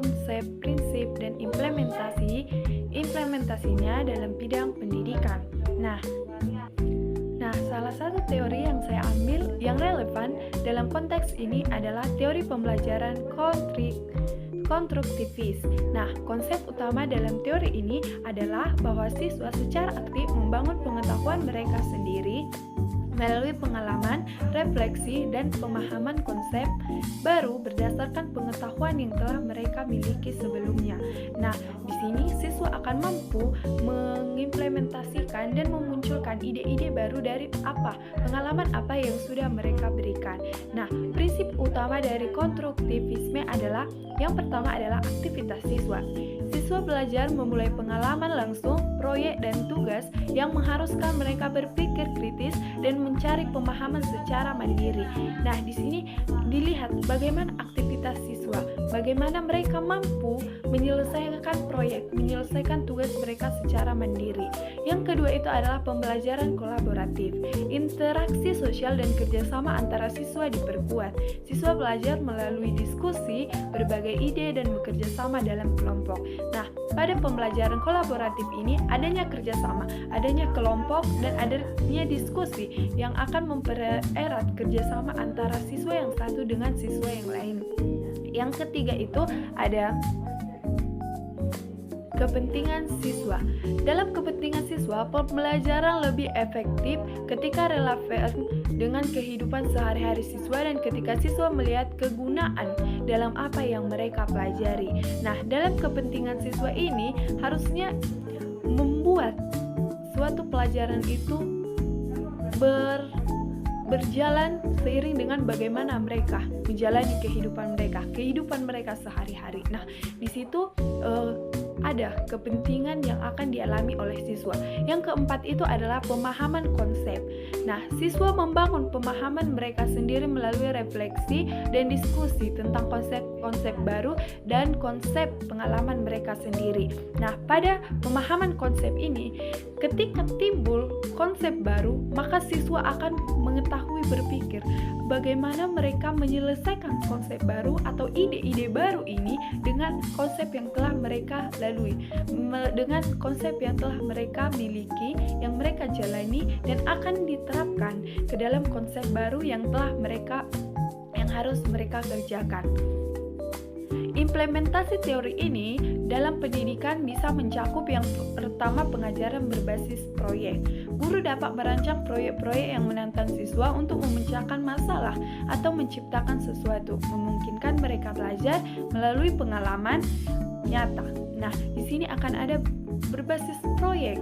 konsep, prinsip, dan implementasinya dalam bidang pendidikan. Nah, salah satu teori yang saya ambil yang relevan dalam konteks ini adalah teori pembelajaran konstruktivis. Nah, konsep utama dalam teori ini adalah bahwa siswa secara aktif membangun pengetahuan mereka sendiri melalui pengalaman, refleksi, dan pemahaman konsep baru berdasarkan pengetahuan yang telah mereka miliki sebelumnya. Nah, di sini siswa akan mampu mengimplementasikan dan memunculkan ide-ide baru dari pengalaman apa yang sudah mereka berikan. Nah, prinsip utama dari konstruktivisme adalah yang pertama adalah aktivitas siswa. Siswa belajar memulai pengalaman langsung, proyek, dan tugas yang mengharuskan mereka berpikir kritis dan mencari pemahaman secara mandiri. Nah, di sini dilihat bagaimana aktivitas siswa, bagaimana mereka mampu menyelesaikan proyek, menyelesaikan tugas mereka secara mandiri. Yang kedua itu adalah pembelajaran kolaboratif. Interaksi sosial dan kerjasama antara siswa diperkuat. Siswa belajar melalui diskusi, berbagai ide, dan bekerja sama dalam kelompok. Nah, pada pembelajaran kolaboratif ini adanya kerjasama, adanya kelompok, dan adanya diskusi yang akan mempererat kerjasama antara siswa yang satu dengan siswa yang lain. Yang ketiga itu ada kepentingan siswa. Dalam kepentingan siswa, pembelajaran lebih efektif ketika relevan dengan kehidupan sehari-hari siswa dan ketika siswa melihat kegunaan dalam apa yang mereka pelajari. Nah, dalam kepentingan siswa ini harusnya membuat suatu pelajaran itu berjalan seiring dengan bagaimana mereka menjalani kehidupan mereka sehari-hari. Nah, di situ ada kepentingan yang akan dialami oleh siswa. Yang keempat itu adalah pemahaman konsep. Nah, siswa membangun pemahaman mereka sendiri melalui refleksi dan diskusi tentang konsep-konsep baru dan konsep pengalaman mereka sendiri. Nah, pada pemahaman konsep ini, ketika timbul konsep baru, maka siswa akan mengetahui berpikir bagaimana mereka menyelesaikan konsep baru atau ide-ide baru ini dengan konsep yang telah mereka lalui, dengan konsep yang telah mereka miliki, yang mereka jalani, dan akan diterapkan ke dalam konsep baru yang harus mereka kerjakan. Implementasi teori ini dalam pendidikan bisa mencakup yang pertama pengajaran berbasis proyek. Guru dapat merancang proyek-proyek yang menantang siswa untuk memecahkan masalah atau menciptakan sesuatu, memungkinkan mereka belajar melalui pengalaman nyata. Nah, di sini akan ada berbasis proyek.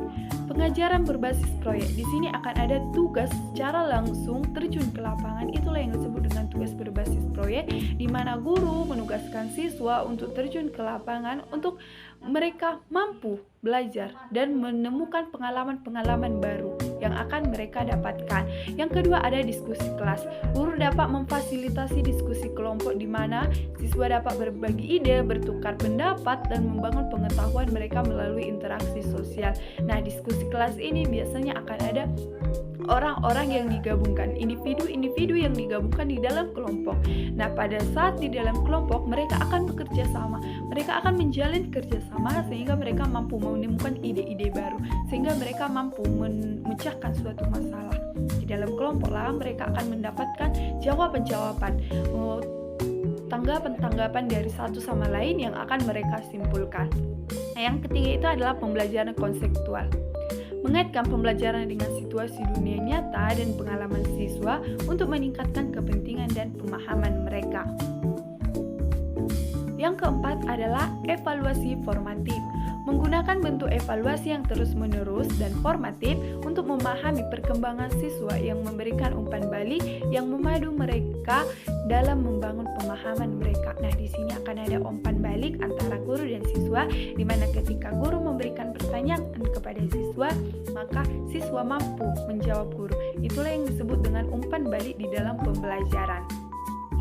Pengajaran berbasis proyek. Di sini akan ada tugas secara langsung terjun ke lapangan. Itulah yang disebut dengan tugas berbasis proyek, di mana guru menugaskan siswa untuk terjun ke lapangan untuk mereka mampu belajar dan menemukan pengalaman-pengalaman baru yang akan mereka dapatkan. Yang kedua ada diskusi kelas. Guru dapat memfasilitasi diskusi kelompok di mana siswa dapat berbagi ide, bertukar pendapat, dan membangun pengetahuan mereka melalui interaksi sosial. Nah, diskusi kelas ini biasanya akan ada orang-orang yang digabungkan, individu-individu yang digabungkan di dalam kelompok. Nah, pada saat di dalam kelompok mereka akan bekerja sama, mereka akan menjalin kerjasama sehingga mereka mampu menemukan ide-ide baru, sehingga mereka mampu memecahkan suatu masalah. Di dalam kelompok lah mereka akan mendapatkan jawaban-jawaban, tanggapan-tanggapan dari satu sama lain yang akan mereka simpulkan. Nah, yang ketiga itu adalah pembelajaran konseptual. Mengaitkan pembelajaran dengan situasi dunia nyata dan pengalaman siswa untuk meningkatkan kepentingan dan pemahaman mereka. Yang keempat adalah evaluasi formatif. Menggunakan bentuk evaluasi yang terus-menerus dan formatif untuk memahami perkembangan siswa yang memberikan umpan balik yang memadu mereka dalam membangun pemahaman mereka. Nah, di sini akan ada umpan balik antara guru dan siswa, di mana ketika guru memberikan pertanyaan kepada siswa, maka siswa mampu menjawab guru. Itulah yang disebut dengan umpan balik di dalam pembelajaran.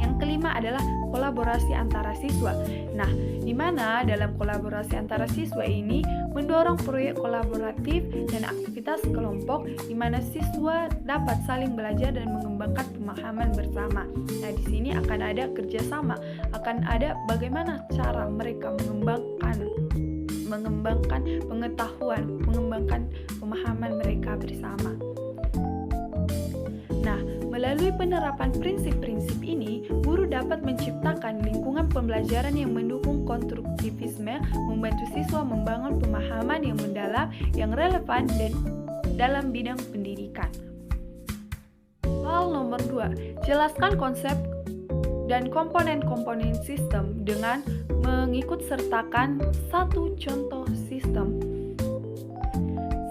Yang kelima adalah kolaborasi antara siswa. Nah, di mana dalam kolaborasi antara siswa ini mendorong proyek kolaboratif dan aktivitas kelompok di mana siswa dapat saling belajar dan mengembangkan pemahaman bersama. Nah, di sini akan ada kerjasama, akan ada bagaimana cara mereka mengembangkan pengetahuan, mengembangkan pemahaman mereka bersama. Nah, melalui penerapan prinsip-prinsip ini, guru dapat menciptakan lingkungan pembelajaran yang mendukung konstruktivisme, membantu siswa membangun pemahaman yang mendalam, yang relevan dan dalam bidang pendidikan. Hal nomor 2, jelaskan konsep dan komponen-komponen sistem dengan mengikut sertakan satu contoh sistem.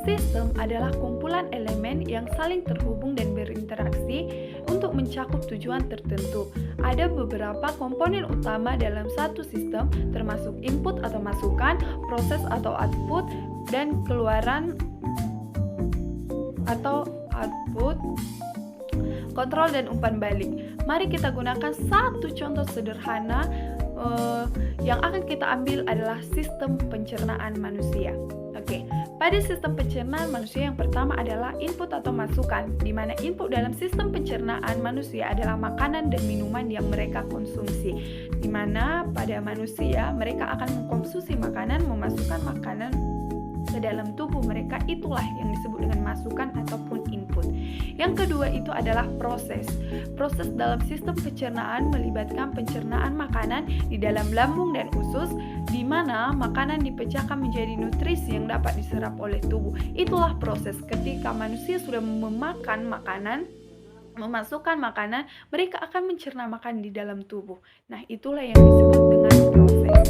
Sistem adalah kumpulan elemen yang saling terhubung dan berinteraksi untuk mencakup tujuan tertentu. Ada beberapa komponen utama dalam satu sistem, termasuk input atau masukan, proses atau output, dan keluaran atau output, kontrol dan umpan balik. Mari kita gunakan satu contoh sederhana yang akan kita ambil adalah sistem pencernaan manusia. Oke, pada sistem pencernaan manusia yang pertama adalah input atau masukan, di mana input dalam sistem pencernaan manusia adalah makanan dan minuman yang mereka konsumsi. Di mana pada manusia mereka akan mengkonsumsi makanan, memasukkan makanan ke dalam tubuh mereka, itulah yang disebut dengan masukan ataupun input. Yang kedua itu adalah proses. Proses dalam sistem pencernaan melibatkan pencernaan makanan di dalam lambung dan usus, di mana makanan dipecahkan menjadi nutrisi yang dapat diserap oleh tubuh. Itulah proses ketika manusia sudah memakan makanan, memasukkan makanan, mereka akan mencerna makanan di dalam tubuh. Nah, itulah yang disebut dengan proses.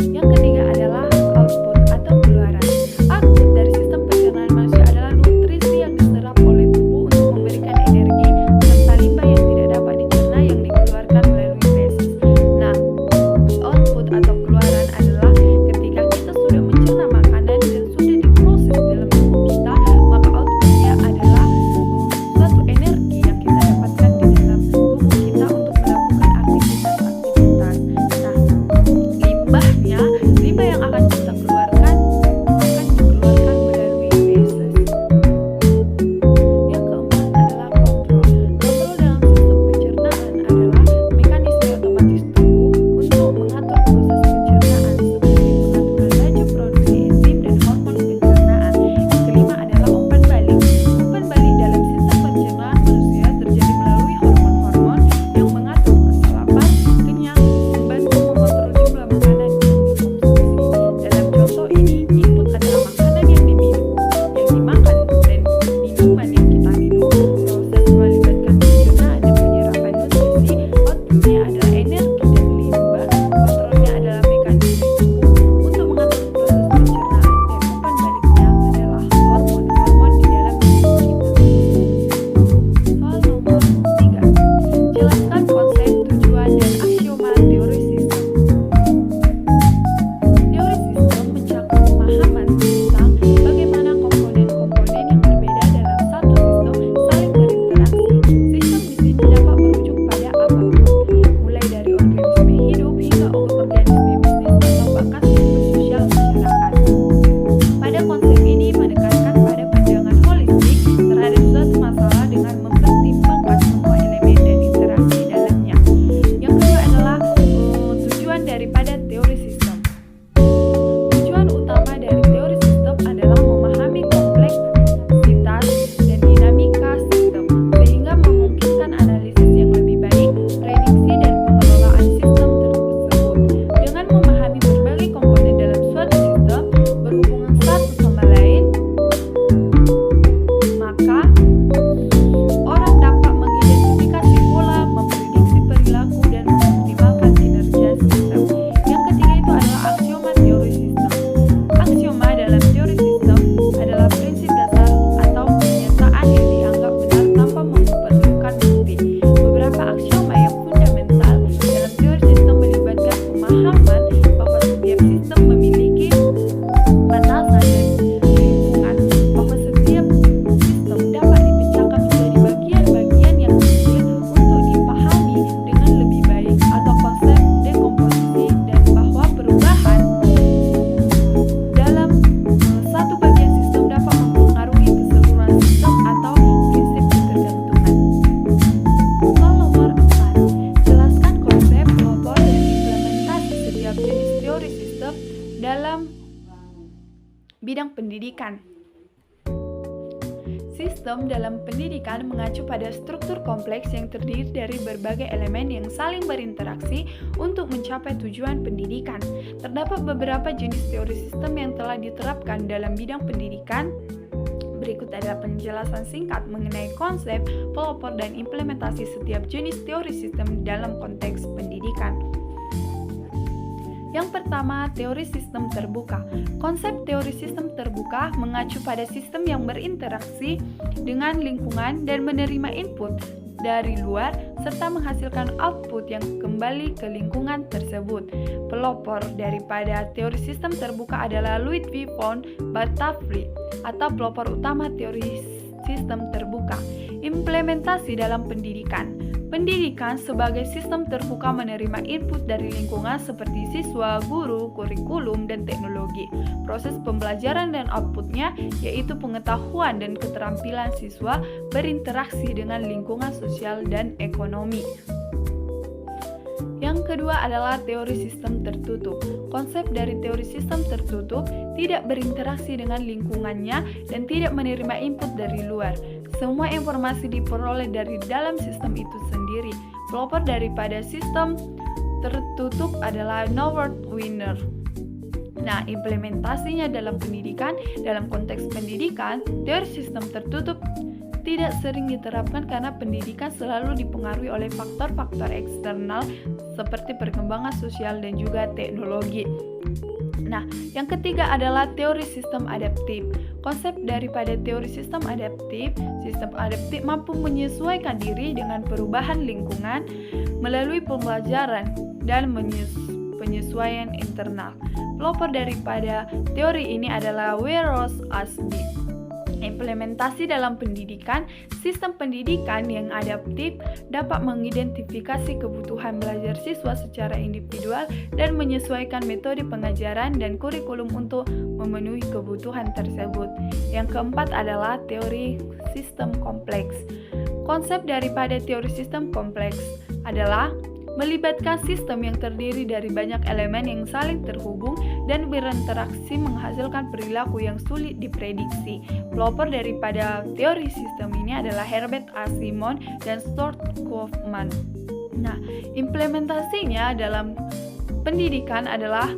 Yang ketiga adalah output atau keluaran. Output dari sistem pencernaan manusia adalah nutrisi yang diserap oleh tubuh untuk memberikan energi serta limbah yang tidak dapat dicerna yang dikeluarkan melalui feses. Nah, output atau keluaran adalah ketika kita sudah mencerna makanan dan sudah diproses dalam tubuh kita, maka outputnya adalah suatu energi yang kita dapatkan di dalam tubuh kita untuk melakukan aktivitas-aktivitas. Nah, setiap jenis teori sistem dalam bidang pendidikan. Sistem dalam pendidikan mengacu pada struktur kompleks yang terdiri dari berbagai elemen yang saling berinteraksi untuk mencapai tujuan pendidikan. Terdapat beberapa jenis teori sistem yang telah diterapkan dalam bidang pendidikan. Berikut adalah penjelasan singkat mengenai konsep, pelopor, dan implementasi setiap jenis teori sistem dalam konteks pendidikan. Yang pertama, teori sistem terbuka. Konsep teori sistem terbuka mengacu pada sistem yang berinteraksi dengan lingkungan dan menerima input dari luar serta menghasilkan output yang kembali ke lingkungan tersebut. Pelopor daripada teori sistem terbuka adalah Ludwig von Batavia atau pelopor utama teori sistem terbuka. Implementasi dalam pendidikan. Pendidikan sebagai sistem terbuka menerima input dari lingkungan seperti siswa, guru, kurikulum, dan teknologi. Proses pembelajaran dan outputnya yaitu pengetahuan dan keterampilan siswa berinteraksi dengan lingkungan sosial dan ekonomi. Yang kedua adalah teori sistem tertutup. Konsep dari teori sistem tertutup tidak berinteraksi dengan lingkungannya dan tidak menerima input dari luar. Semua informasi diperoleh dari dalam sistem itu sendiri. Pelopor daripada sistem tertutup adalah Norbert Wiener. Nah, implementasinya dalam pendidikan, dalam konteks pendidikan, teori sistem tertutup tidak sering diterapkan karena pendidikan selalu dipengaruhi oleh faktor-faktor eksternal seperti perkembangan sosial dan juga teknologi. Nah, yang ketiga adalah teori sistem adaptif. Konsep daripada teori sistem adaptif mampu menyesuaikan diri dengan perubahan lingkungan melalui pembelajaran dan penyesuaian internal. Pelopor daripada teori ini adalah Weros Asby. Implementasi dalam pendidikan, sistem pendidikan yang adaptif dapat mengidentifikasi kebutuhan belajar siswa secara individual dan menyesuaikan metode pengajaran dan kurikulum untuk memenuhi kebutuhan tersebut. Yang keempat adalah teori sistem kompleks. Konsep daripada teori sistem kompleks adalah melibatkan sistem yang terdiri dari banyak elemen yang saling terhubung dan berinteraksi menghasilkan perilaku yang sulit diprediksi. Pelopor daripada teori sistem ini adalah Herbert A. Simon dan Stuart Kauffman. Nah, implementasinya dalam pendidikan adalah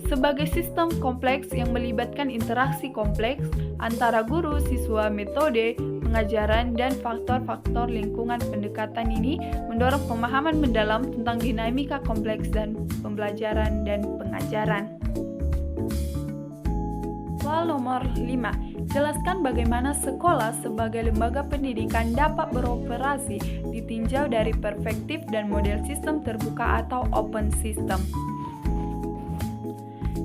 sebagai sistem kompleks yang melibatkan interaksi kompleks antara guru, siswa, metode pengajaran, dan faktor-faktor lingkungan. Pendekatan ini mendorong pemahaman mendalam tentang dinamika kompleks dan pembelajaran dan pengajaran. Soal nomor 5. Jelaskan bagaimana sekolah sebagai lembaga pendidikan dapat beroperasi ditinjau dari perspektif dan model sistem terbuka atau open system.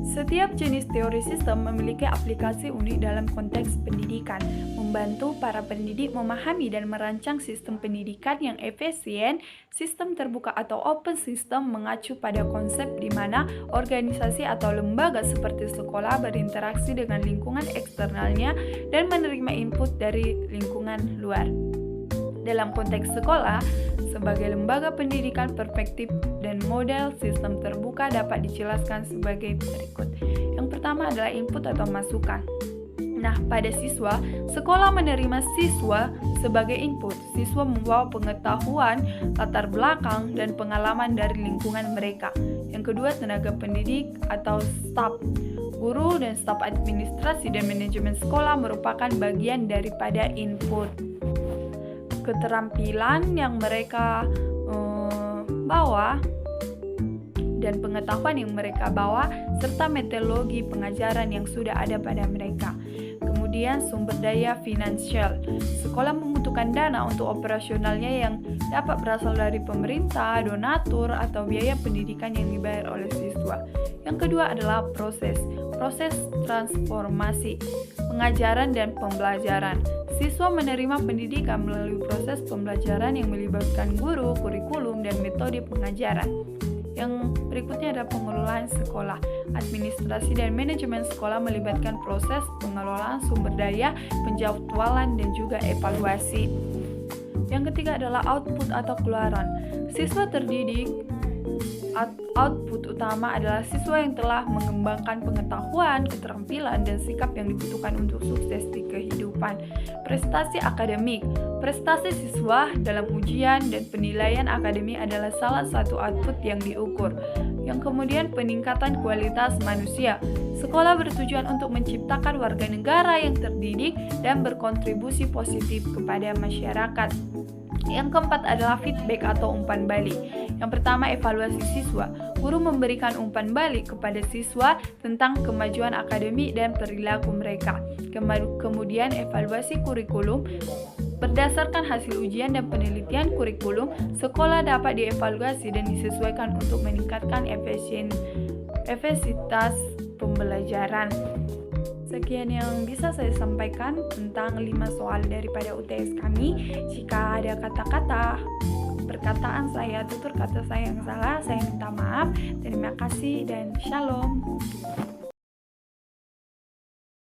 Setiap jenis teori sistem memiliki aplikasi unik dalam konteks pendidikan, membantu para pendidik memahami dan merancang sistem pendidikan yang efisien. Sistem terbuka atau open system mengacu pada konsep di mana organisasi atau lembaga seperti sekolah berinteraksi dengan lingkungan eksternalnya dan menerima input dari lingkungan luar. Dalam konteks sekolah, sebagai lembaga pendidikan, perspektif dan model sistem terbuka dapat dijelaskan sebagai berikut. Yang pertama adalah input atau masukan. Nah, pada siswa, sekolah menerima siswa sebagai input. Siswa membawa pengetahuan, latar belakang, dan pengalaman dari lingkungan mereka. Yang kedua, tenaga pendidik atau staf. Guru dan staf administrasi dan manajemen sekolah merupakan bagian daripada input. Keterampilan yang mereka bawa dan pengetahuan yang mereka bawa serta metodologi pengajaran yang sudah ada pada mereka. Kemudian sumber daya finansial. Sekolah membutuhkan dana untuk operasionalnya yang dapat berasal dari pemerintah, donatur, atau biaya pendidikan yang dibayar oleh siswa. Yang kedua adalah proses transformasi, pengajaran dan pembelajaran. Siswa menerima pendidikan melalui proses pembelajaran yang melibatkan guru, kurikulum, dan metode pengajaran. Yang berikutnya adalah pengelolaan sekolah. Administrasi dan manajemen sekolah melibatkan proses pengelolaan sumber daya, penjadwalan, dan juga evaluasi. Yang ketiga adalah output atau keluaran. Siswa terdidik Output utama adalah siswa yang telah mengembangkan pengetahuan, keterampilan, dan sikap yang dibutuhkan untuk sukses di kehidupan. Prestasi akademik. Prestasi siswa dalam ujian dan penilaian akademik adalah salah satu output yang diukur. Yang kemudian peningkatan kualitas manusia. Sekolah bertujuan untuk menciptakan warga negara yang terdidik dan berkontribusi positif kepada masyarakat. Yang keempat adalah feedback atau umpan balik. Yang pertama, evaluasi siswa. Guru memberikan umpan balik kepada siswa tentang kemajuan akademik dan perilaku mereka. Kemudian, evaluasi kurikulum. Berdasarkan hasil ujian dan penelitian kurikulum, sekolah dapat dievaluasi dan disesuaikan untuk meningkatkan efektivitas pembelajaran. Sekian yang bisa saya sampaikan tentang 5 soal daripada UTS kami. Jika ada kata-kata, perkataan saya, tutur kata saya yang salah, saya minta maaf. Terima kasih dan shalom.